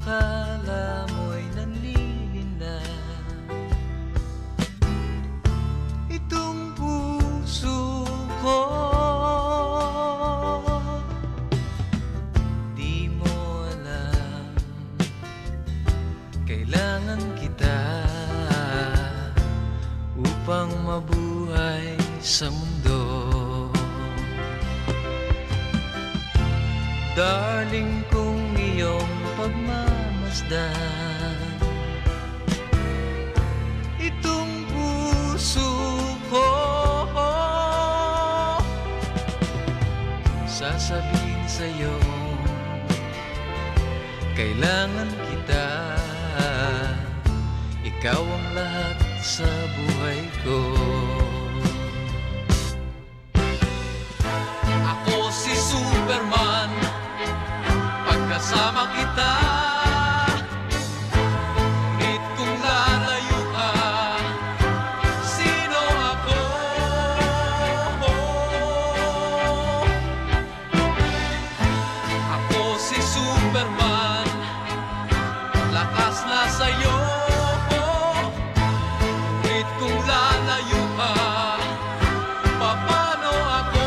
akala mo'y nanlilinlang itong puso ko. Di mo alam, kailangan kita upang mabuhay sa mundo. Darling, kung iyong pagmamasdan itong puso ko, sasabihin sa'yo, kailangan kita. Ikaw ang lahat sa buhay ko. Ako si Superman, pagkasama kita. Ngunit kung lalayo ka, sino ako? Ako si Superman, lakas na sa'yo. Ngunit kung lalayo ka, paano ako?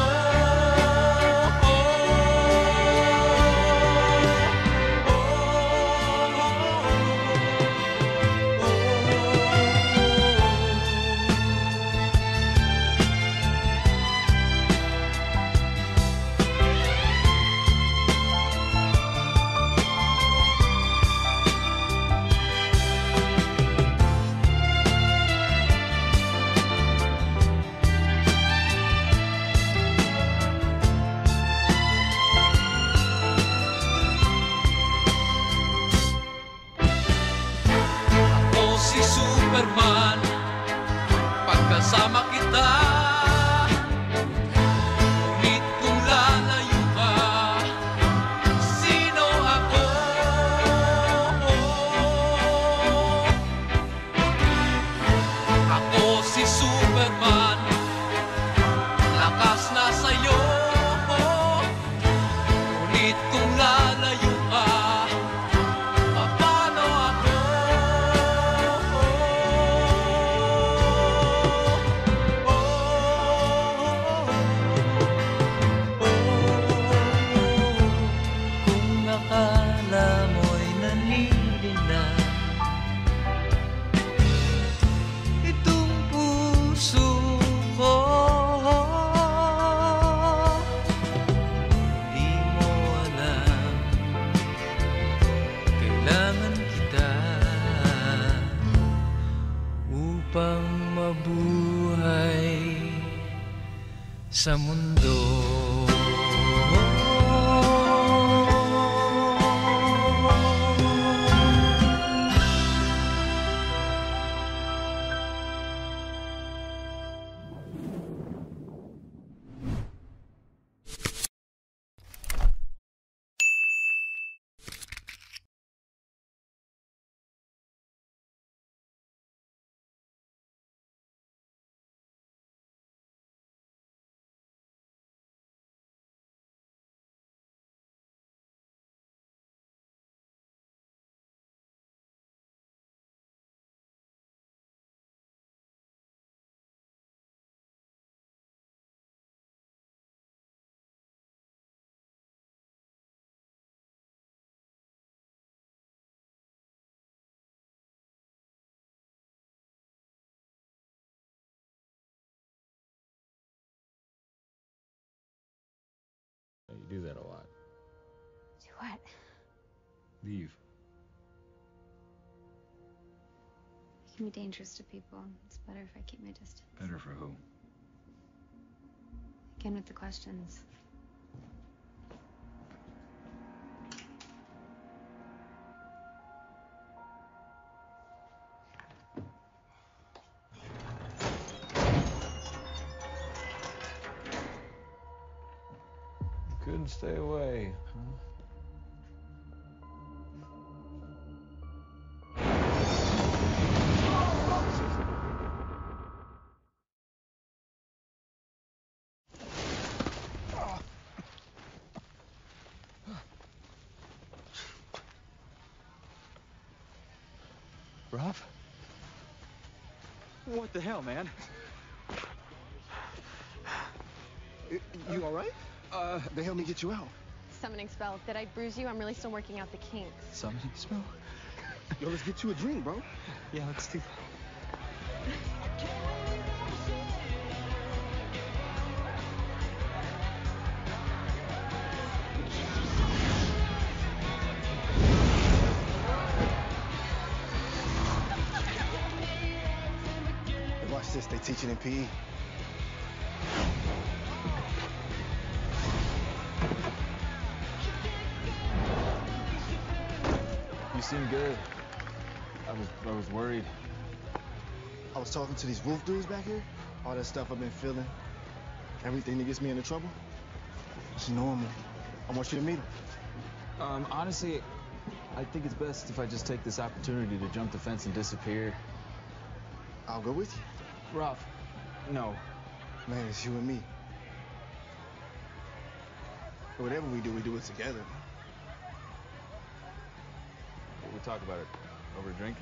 Si Superman, pagkasama kita. Ngunit kung lalayo ka, sino ako? Ako si Superman, lakas na sa'yo. Ngunit kung lalayo ka, paano ako? Akala mo'y nanlilinlang itong puso ko. Di mo alam, kailangan kita upang mabuhay sa mundo. You do that a lot. Do what? Leave. It can be dangerous to people. It's better if I keep my distance. Better for who? Again with the questions. Couldn't stay away, huh? Ruff? What the hell, man? You all right? They helped me get you out. Summoning spell. Did I bruise you? I'm really still working out the kinks. Summoning spell? Yo, let's get you a drink, bro. Yeah, let's do that. Hey, watch this. They teach it in PE. You seem good. I was worried. I was talking to these roof dudes back here. All that stuff I've been feeling. Everything that gets me into trouble. It's normal. I want you to meet them. Honestly, I think it's best if I just take this opportunity to jump the fence and disappear. I'll go with you. Ruff, no. Man, it's you and me. Whatever we do it together. We'll talk about it over a drink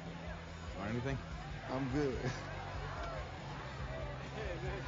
or anything. I'm good. Hey, man.